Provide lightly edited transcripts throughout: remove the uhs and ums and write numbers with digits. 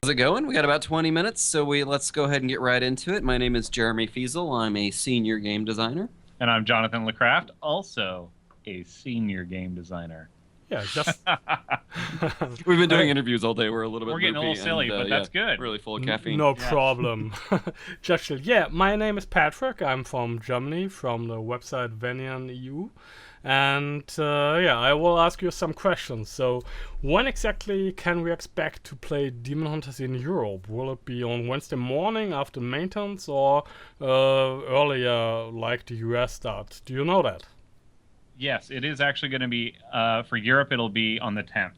How's it going? We got about 20 minutes, so let's go ahead and get right into it. My name is Jeremey Feasel. I'm a senior game designer. And I'm Jonathan LeCraft, also a senior game designer. Yeah, just We've been doing interviews all day. We're a little bit getting a little silly, but that's good. Really full of caffeine. No problem. Just chill. Yeah, my name is Patrick. I'm from Germany, from the website Vanion.eu. And I will ask you some questions. So, when exactly can we expect to play Demon Hunters in Europe? Will it be on Wednesday morning after maintenance or earlier, like the US start? Do you know that? Yes, it is actually going to be, for Europe, it'll be on the 10th,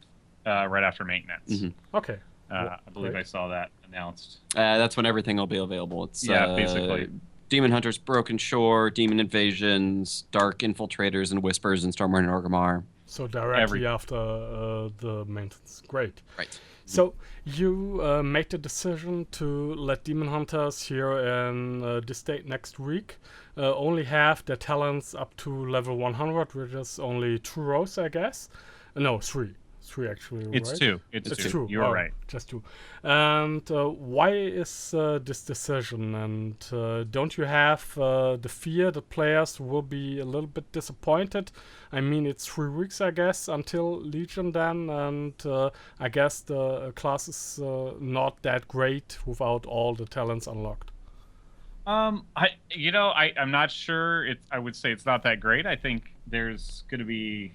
right after maintenance. Mm-hmm. Okay. I believe I saw that announced. That's when everything will be available. It's basically. Demon Hunters, Broken Shore, Demon Invasions, Dark Infiltrators, and Whispers, and Stormwind and Orgrimmar. So directly after the maintenance. Great. Right. So you made the decision to let Demon Hunters here in this date next week only have their talents up to level 100, which is only 2 rows, I guess. No, 3. 3 actually, It's right? 2. It's 2. You're right. Just 2. And why is this decision? And don't you have the fear that players will be a little bit disappointed? I mean, it's 3 weeks, I guess, until Legion then, and I guess the class is not that great without all the talents unlocked. I'm not sure. I would say it's not that great. I think there's going to be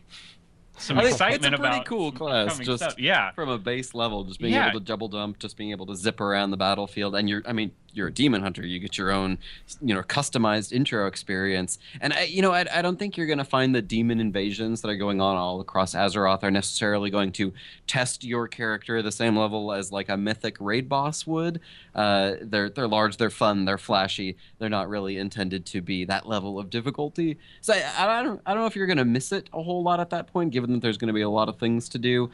some excitement about it's a pretty cool class, just stuff. From a base level, just being able to double dump, just being able to zip around the battlefield, and you're a demon hunter. You get your own, customized intro experience, and I don't think you're gonna find the demon invasions that are going on all across Azeroth are necessarily going to test your character the same level as like a mythic raid boss would. They're large, they're fun, they're flashy. They're not really intended to be that level of difficulty. So I don't know if you're gonna miss it a whole lot at that point, given that there's going to be a lot of things to do.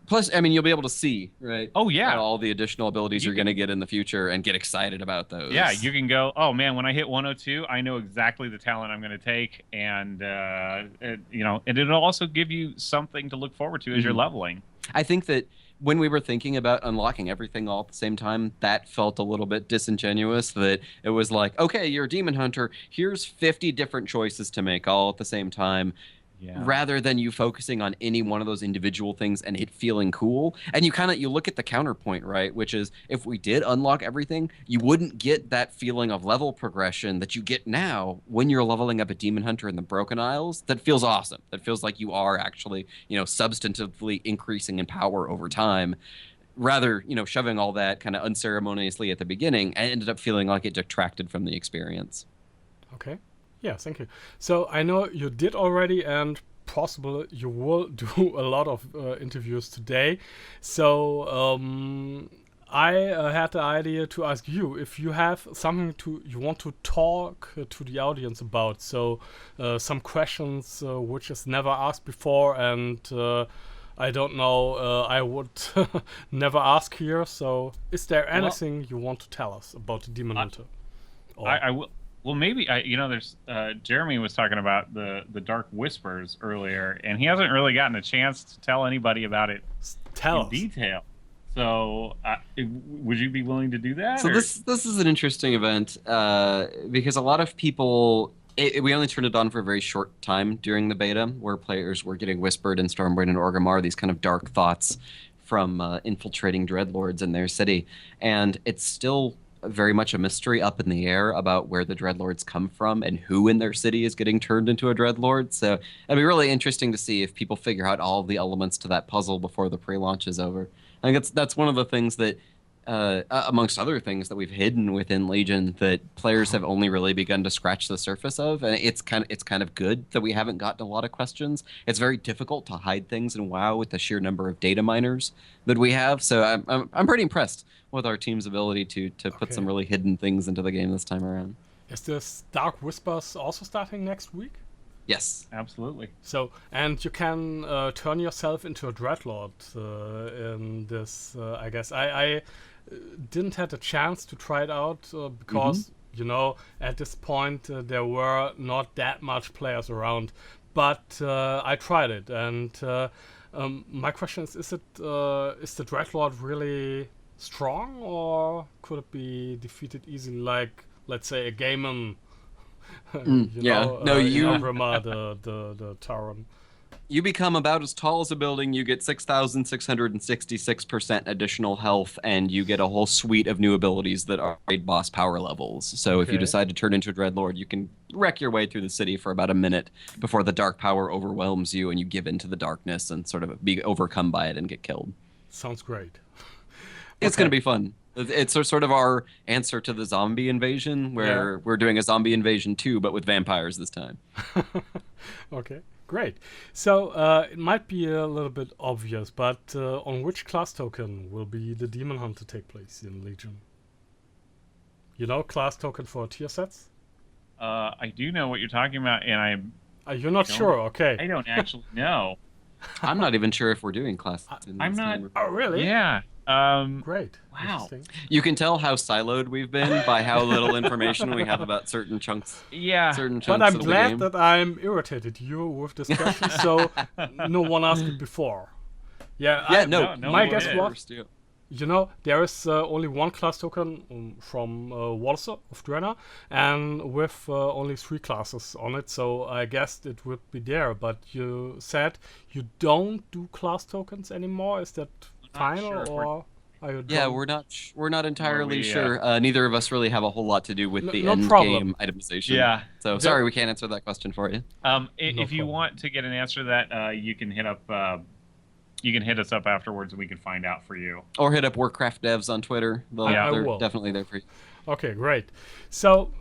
Plus, you'll be able to see, right? Oh, yeah. All the additional abilities you're going to get in the future and get excited about those. Yeah, you can go, oh, man, when I hit 102, I know exactly the talent I'm going to take. And, and it'll also give you something to look forward to as you're leveling. I think that when we were thinking about unlocking everything all at the same time, that felt a little bit disingenuous, that it was like, okay, you're a demon hunter. Here's 50 different choices to make all at the same time. Yeah. Rather than you focusing on any one of those individual things and it feeling cool. And you look at the counterpoint, right? Which is, if we did unlock everything, you wouldn't get that feeling of level progression that you get now when you're leveling up a demon hunter in the Broken Isles. That feels awesome. That feels like you are actually, substantively increasing in power over time. Rather, shoving all that kind of unceremoniously at the beginning, and ended up feeling like it detracted from the experience. Okay. Yeah, thank you. So I know you did already, and possible you will do a lot of interviews today. So I had the idea to ask you if you have something you want to talk to the audience about. So some questions which is never asked before, and I don't know, I would never ask here. So is there anything you want to tell us about the Demon Hunter? I will. Well, maybe there's Jeremy was talking about the Dark Whispers earlier, and he hasn't really gotten a chance to tell anybody about it in detail. So, would you be willing to do that? So this is an interesting event because a lot of people. We only turned it on for a very short time during the beta, where players were getting whispered in Stormwind and Orgrimmar these kind of dark thoughts from infiltrating dreadlords in their city, and it's still very much a mystery up in the air about where the dreadlords come from and who in their city is getting turned into a dreadlord. So it'd be really interesting to see if people figure out all the elements to that puzzle before the pre-launch is over. I think that's one of the things that, amongst other things that we've hidden within Legion, that players have only really begun to scratch the surface of, and it's kind of good that we haven't gotten a lot of questions. It's very difficult to hide things in WoW with the sheer number of data miners that we have. So I'm pretty impressed with our team's ability to put some really hidden things into the game this time around. Is this Dark Whispers also starting next week? Yes, absolutely. So, and you can turn yourself into a dreadlord in this. I guess I didn't have a chance to try it out because at this point there were not that much players around. But I tried it, and my question is the dreadlord really strong, or could it be defeated easily, like, let's say, a Gaiman, No, in Orgrimmar, the Tauren? You become about as tall as a building, you get 6,666% additional health, and you get a whole suite of new abilities that are raid boss power levels. So if you decide to turn into a Dreadlord, you can wreck your way through the city for about a minute before the dark power overwhelms you and you give into the darkness and sort of be overcome by it and get killed. Sounds great. It's going to be fun. It's sort of our answer to the zombie invasion, where we're doing a zombie invasion too, but with vampires this time. Okay. Great. So it might be a little bit obvious, but on which class token will be the Demon Hunter take place in Legion? You know, class token for tier sets? I do know what you're talking about, and you're not sure? Okay. I don't actually know. I'm not even sure if we're doing class. I'm not. Oh, really? Yeah. Great. Wow. You can tell how siloed we've been by how little information we have about certain chunks. Yeah. Certain chunks but I'm of the glad game. that I'm irritated you with this question, so no one asked it before. My guess was, you know, there is only one class token from Wallace of Drenna, and with only 3 classes on it, so I guessed it would be there. But you said you don't do class tokens anymore. Is that final, or are you Yeah, we're not entirely sure. Neither of us really have a whole lot to do with the end game itemization. Yeah. So sorry, we can't answer that question for you. If you want to get an answer to that, you can hit up. You can hit us up afterwards, and we can find out for you. Or hit up Warcraft devs on Twitter. They're definitely there for you. Okay, great. So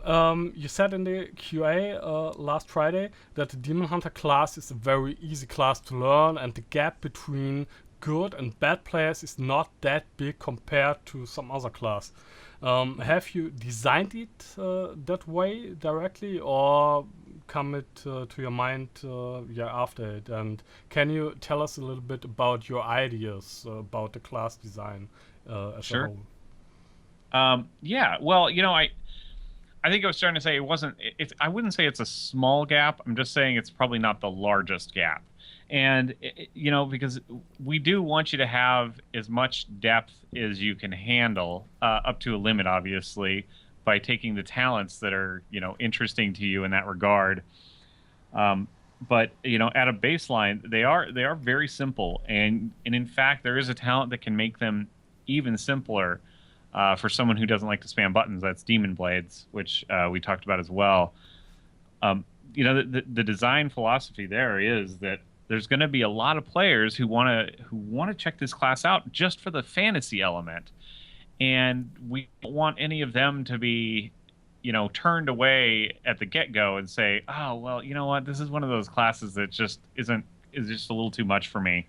you said in the QA last Friday that the Demon Hunter class is a very easy class to learn, and the gap between good and bad players is not that big compared to some other class. Have you designed it that way directly, or come it to your mind after it? And can you tell us a little bit about your ideas about the class design as a whole? Yeah. Well, you know, I think I was trying to say I wouldn't say it's a small gap. I'm just saying it's probably not the largest gap. And, you know, because we do want you to have as much depth as you can handle, up to a limit, obviously, by taking the talents that are, you know, interesting to you in that regard. But, you know, at a baseline, they are very simple. And in fact, there is a talent that can make them even simpler for someone who doesn't like to spam buttons. That's Demon Blades, which we talked about as well. You know, the design philosophy there is that there's going to be a lot of players who want to check this class out just for the fantasy element, and we don't want any of them to be, you know, turned away at the get-go and say, oh, well, you know what, this is one of those classes that just is just a little too much for me,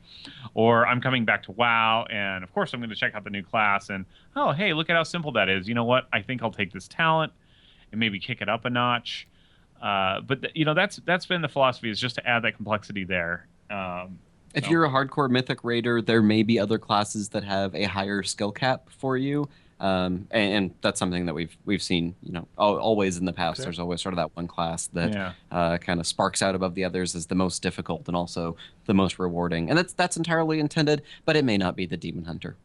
or I'm coming back to WoW, and of course I'm going to check out the new class, and oh, hey, look at how simple that is. You know what? I think I'll take this talent and maybe kick it up a notch. But you know, that's been the philosophy, is just to add that complexity there. If you're a hardcore mythic raider, there may be other classes that have a higher skill cap for you, and that's something that we've seen, you know, always in the past. There's always sort of that one class that kind of sparks out above the others as the most difficult and also the most rewarding, and that's entirely intended, but it may not be the Demon Hunter.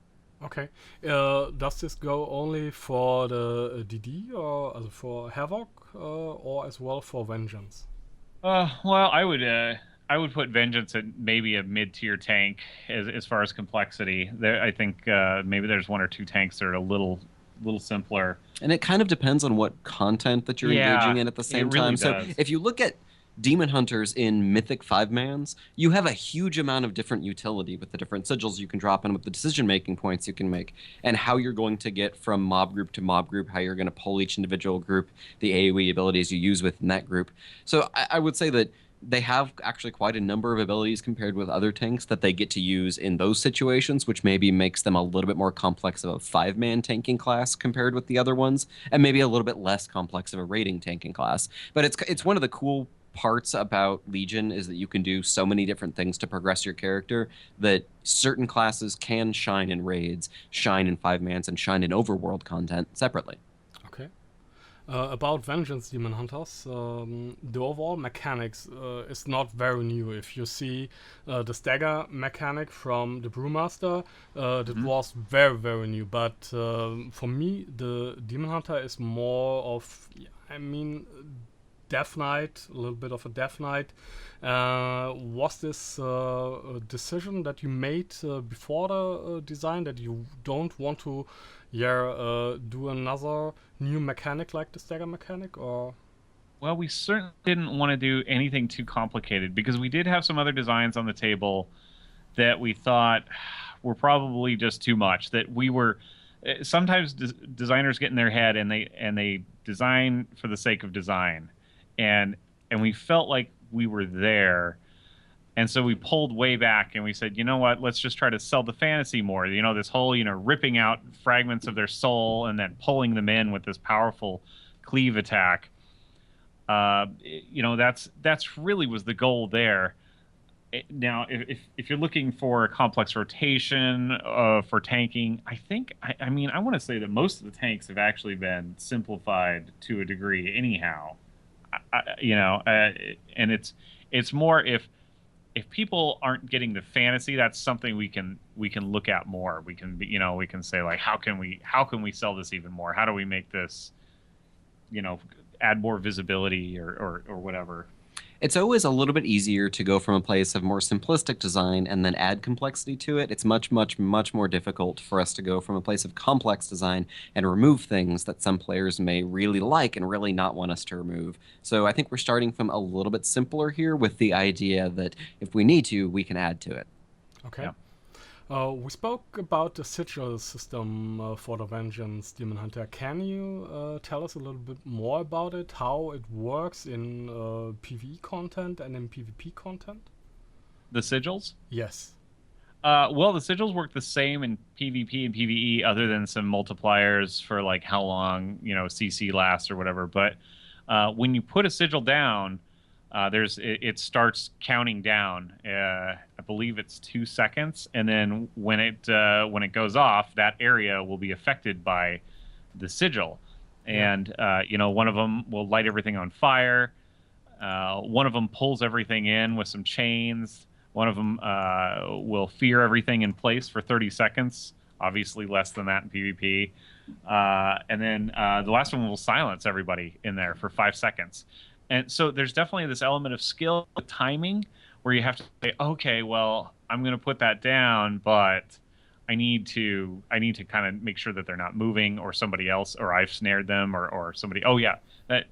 Okay. Does this go only for the DD, or for Havoc, or as well for Vengeance? Well, I would put Vengeance at maybe a mid-tier tank as far as complexity. There, I think maybe there's 1 or 2 tanks that are a little simpler. And it kind of depends on what content that you're engaging in at the same time. Does. So if you look at Demon Hunters in Mythic 5-mans, you have a huge amount of different utility with the different sigils you can drop in, with the decision-making points you can make, and how you're going to get from mob group to mob group, how you're going to pull each individual group, the AoE abilities you use within that group. So I would say that they have actually quite a number of abilities compared with other tanks that they get to use in those situations, which maybe makes them a little bit more complex of a 5-man tanking class compared with the other ones, and maybe a little bit less complex of a raiding tanking class. But it's one of the cool parts about Legion is that you can do so many different things to progress your character, that certain classes can shine in raids, shine in 5-mans, and shine in overworld content separately. Okay. About Vengeance Demon Hunters, the overall mechanics is not very new. If you see the stagger mechanic from the Brewmaster, that was very, very new. But for me, the Demon Hunter is more of, I mean, Death Knight, a little bit of a Death Knight. Was this a decision that you made before the design, that you don't want to do another new mechanic like the stagger mechanic, or? Well, we certainly didn't want to do anything too complicated, because we did have some other designs on the table that we thought were probably just too much. That we were sometimes designers get in their head and they design for the sake of design, and we felt like we were there. And so we pulled way back and we said, you know what, let's just try to sell the fantasy more. You know, this whole, ripping out fragments of their soul and then pulling them in with this powerful cleave attack. That's really was the goal there. Now, if you're looking for a complex rotation for tanking, I want to say that most of the tanks have actually been simplified to a degree anyhow. And it's more if people aren't getting the fantasy, that's something we can look at more. We can say, like, how can we sell this even more? How do we make this, add more visibility or whatever. It's always a little bit easier to go from a place of more simplistic design and then add complexity to it. It's much, much, much more difficult for us to go from a place of complex design and remove things that some players may really like and really not want us to remove. So I think we're starting from a little bit simpler here with the idea that if we need to, we can add to it. Okay. Yeah. We spoke about the sigil system for the Vengeance Demon Hunter. Can you tell us a little bit more about it, how it works in PvE content and in PvP content? The sigils? Yes. Well, the sigils work the same in PvP and PvE, other than some multipliers for, like, how long, CC lasts or whatever. But when you put a sigil down, it starts counting down. I believe it's 2 seconds, and then when it goes off, that area will be affected by the sigil. And one of them will light everything on fire. One of them pulls everything in with some chains. One of them will fear everything in place for 30 seconds. Obviously, less than that in PvP. And then the last one will silence everybody in there for 5 seconds. And so there's definitely this element of skill, timing, where you have to say, okay, well, I'm going to put that down, but I need to kind of make sure that they're not moving, or somebody else, or I've snared them, or somebody. Oh yeah,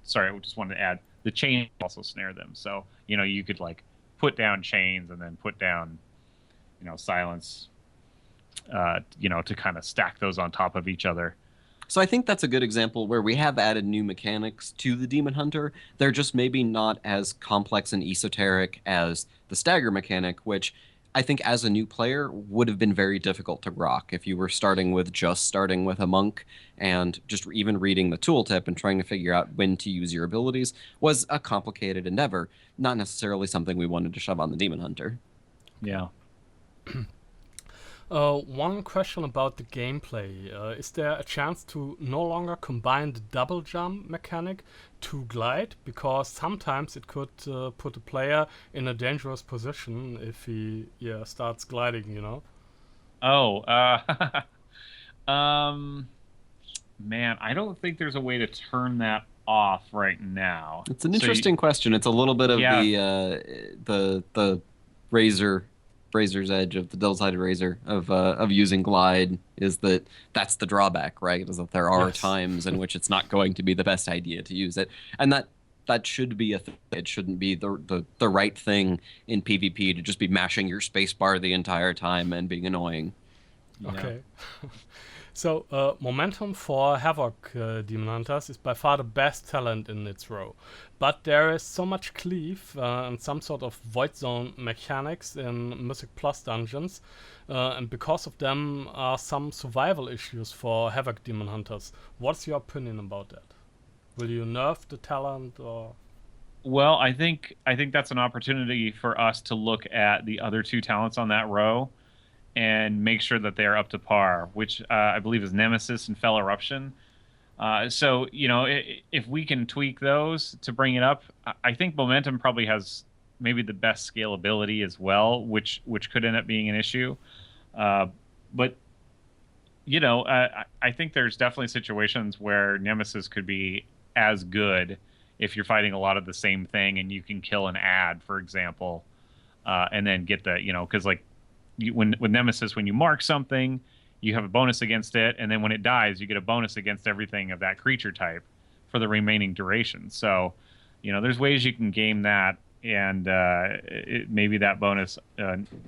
sorry, I just wanted to add, the chain also snare them. So you could, like, put down chains and then put down, silence, to kind of stack those on top of each other. So I think that's a good example where we have added new mechanics to the Demon Hunter. They're just maybe not as complex and esoteric as the stagger mechanic, which I think as a new player would have been very difficult to grok if you were starting with a monk, and just even reading the tooltip and trying to figure out when to use your abilities was a complicated endeavor, not necessarily something we wanted to shove on the Demon Hunter. Yeah. One question about the gameplay. Is there a chance to no longer combine the double jump mechanic to glide? Because sometimes it could put a player in a dangerous position if he starts gliding, Oh, man, I don't think there's a way to turn that off right now. It's an interesting question. It's a little bit of the razor's edge of the double-sided razor of using glide, is that's the drawback, right? Is that there are times in which it's not going to be the best idea to use it, and that should be a thing. It shouldn't be the right thing in PvP to just be mashing your spacebar the entire time and being annoying. Okay. So, momentum for Havoc Demon Hunters is by far the best talent in its row. But there is so much cleave and some sort of void zone mechanics in Mythic Plus dungeons, and because of them are some survival issues for Havoc Demon Hunters. What's your opinion about that? Will you nerf the talent, or? Well, I think that's an opportunity for us to look at the other two talents on that row and make sure that they are up to par, which I believe is Nemesis and Fell Eruption. So, if we can tweak those to bring it up, I think momentum probably has maybe the best scalability as well, which could end up being an issue. But I think there's definitely situations where Nemesis could be as good if you're fighting a lot of the same thing and you can kill an ad, for example, and then get the, because like with Nemesis, when you mark something, you have a bonus against it, and then when it dies, you get a bonus against everything of that creature type for the remaining duration. So, there's ways you can game that, and maybe that bonus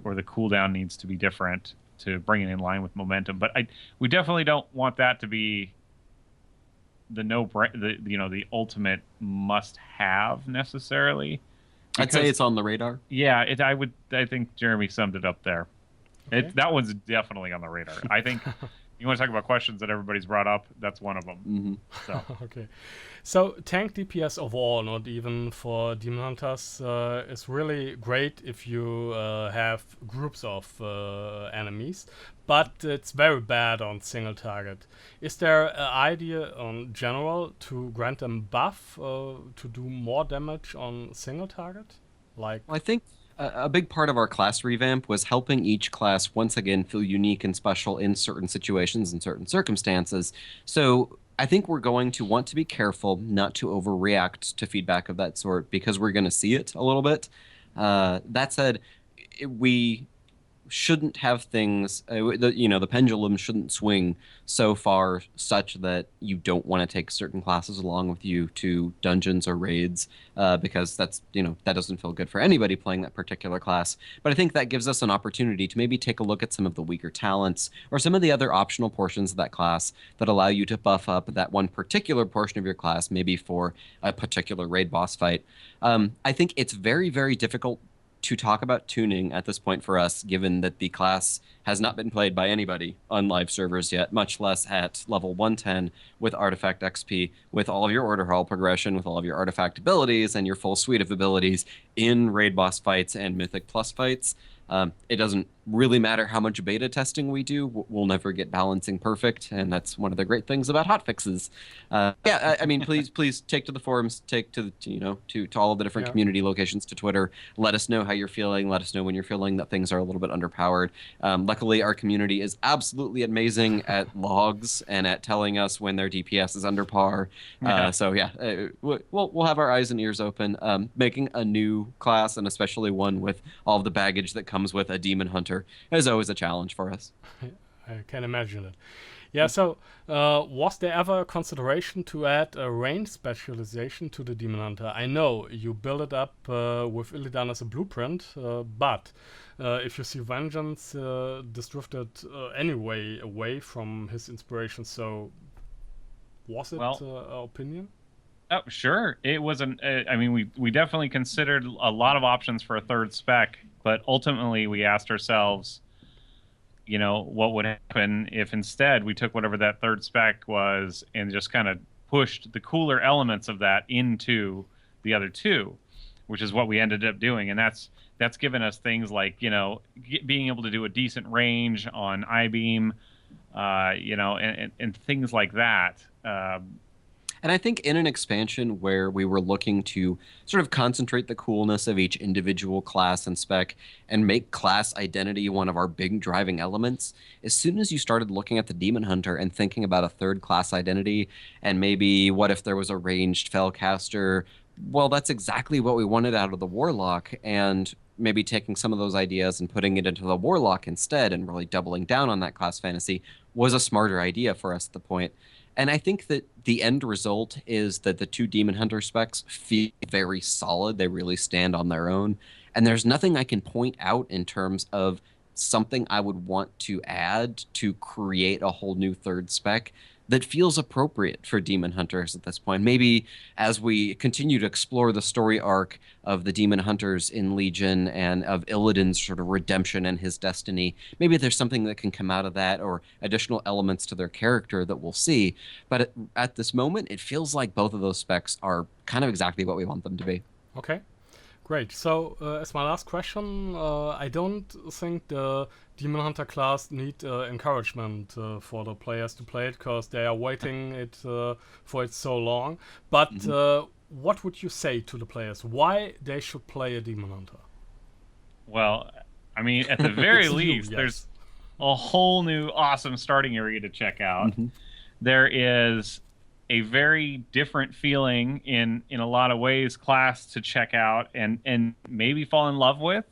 or the cooldown needs to be different to bring it in line with momentum. But we definitely don't want that to be the ultimate must-have necessarily. I'd say it's on the radar. Yeah, I think Jeremy summed it up there. Okay. That one's definitely on the radar. I think you want to talk about questions that everybody's brought up. That's one of them. Mm-hmm. So okay, so tank DPS overall, not even for Demon Hunters, is really great if you have groups of enemies, but it's very bad on single target. Is there an idea on general to grant them buff to do more damage on single target? Like, Well, I think a big part of our class revamp was helping each class once again feel unique and special in certain situations and certain circumstances. So I think we're going to want to be careful not to overreact to feedback of that sort because we're going to see it a little bit. That said, we shouldn't have things, the pendulum shouldn't swing so far such that you don't want to take certain classes along with you to dungeons or raids, because that doesn't feel good for anybody playing that particular class. But I think that gives us an opportunity to maybe take a look at some of the weaker talents or some of the other optional portions of that class that allow you to buff up that one particular portion of your class, maybe for a particular raid boss fight. I think it's very, very difficult to talk about tuning at this point for us, given that the class has not been played by anybody on live servers yet, much less at level 110 with artifact XP, with all of your order hall progression, with all of your artifact abilities and your full suite of abilities in raid boss fights and mythic plus fights. It doesn't really matter how much beta testing we do. We'll never get balancing perfect, and that's one of the great things about hotfixes. I mean, please take to the forums, take to to all of the different community locations, to Twitter. Let us know how you're feeling. Let us know when you're feeling that things are a little bit underpowered. Luckily, our community is absolutely amazing at logs and at telling us when their DPS is under par. We'll have our eyes and ears open. Making a new class, and especially one with all of the baggage that comes with a demon hunter, is always a challenge for us. I can imagine it. Yeah, so was there ever a consideration to add a range specialization to the Demon Hunter? I know you build it up with Illidan as a blueprint, but if you see Vengeance, this drifted anyway away from his inspiration, so was it opinion? Oh, sure. It was I mean, we definitely considered a lot of options for a third spec, but ultimately we asked ourselves, what would happen if instead we took whatever that third spec was and just kind of pushed the cooler elements of that into the other two, which is what we ended up doing. And that's given us things like, being able to do a decent range on I-beam, and things like that. And I think in an expansion where we were looking to sort of concentrate the coolness of each individual class and spec and make class identity one of our big driving elements, as soon as you started looking at the Demon Hunter and thinking about a third class identity, and maybe what if there was a ranged Fellcaster, well, that's exactly what we wanted out of the Warlock, and maybe taking some of those ideas and putting it into the Warlock instead and really doubling down on that class fantasy was a smarter idea for us at the point. And I think that the end result is that the two Demon Hunter specs feel very solid. They really stand on their own. And there's nothing I can point out in terms of something I would want to add to create a whole new third spec that feels appropriate for Demon Hunters at this point. Maybe as we continue to explore the story arc of the Demon Hunters in Legion and of Illidan's sort of redemption and his destiny, maybe there's something that can come out of that or additional elements to their character that we'll see. But at this moment, it feels like both of those specs are kind of exactly what we want them to be. Okay. Great. So, as my last question, I don't think the Demon Hunter class need encouragement for the players to play it, because they are waiting it for it so long. But what would you say to the players? Why they should play a Demon Hunter? Well, I mean, at the very least, yes. There's a whole new awesome starting area to check out. There is a very different feeling in a lot of ways class to check out and maybe fall in love with.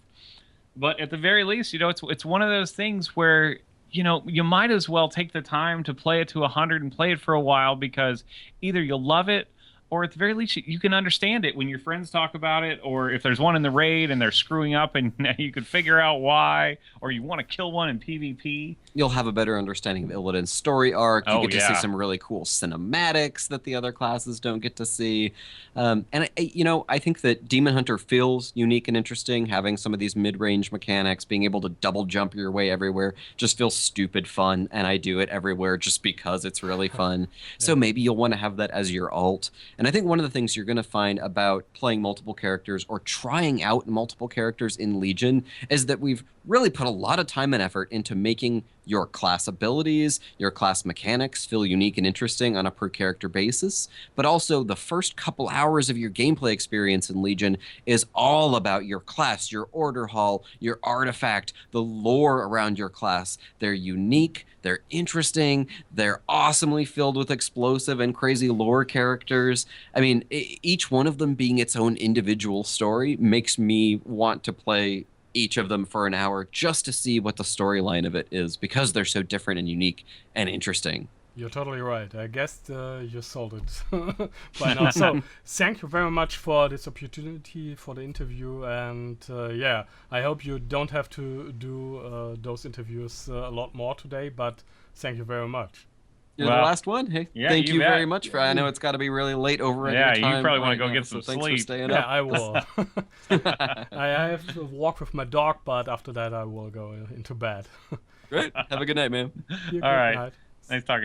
But at the very least, it's one of those things where, you might as well take the time to play it to 100 and play it for a while, because either you'll love it, or at the very least, you can understand it when your friends talk about it, or if there's one in the raid and they're screwing up and you could figure out why, or you want to kill one in PvP. You'll have a better understanding of Illidan's story arc. You get to see some really cool cinematics that the other classes don't get to see. And I think that Demon Hunter feels unique and interesting. Having some of these mid-range mechanics, being able to double jump your way everywhere, just feels stupid fun. And I do it everywhere just because it's really fun. So maybe you'll want to have that as your alt. And I think one of the things you're going to find about playing multiple characters or trying out multiple characters in Legion is that we've really put a lot of time and effort into making your class abilities, your class mechanics feel unique and interesting on a per character basis. But also the first couple hours of your gameplay experience in Legion is all about your class, your order hall, your artifact, the lore around your class. They're unique, they're interesting, they're awesomely filled with explosive and crazy lore characters. I mean, each one of them being its own individual story makes me want to play each of them for an hour just to see what the storyline of it is, because they're so different and unique and interesting. You're totally right. I guess you sold it by now. So thank you very much for this opportunity for the interview. And I hope you don't have to do those interviews a lot more today, but thank you very much. You're the last one. Hey, thank you very much. I know it's got to be really late over at your time. You probably want to go now, get some thanks sleep. For staying Yeah, up. I will. I have to walk with my dog, but after that I will go into bed. Great. Have a good night, man. All right. Nice talking.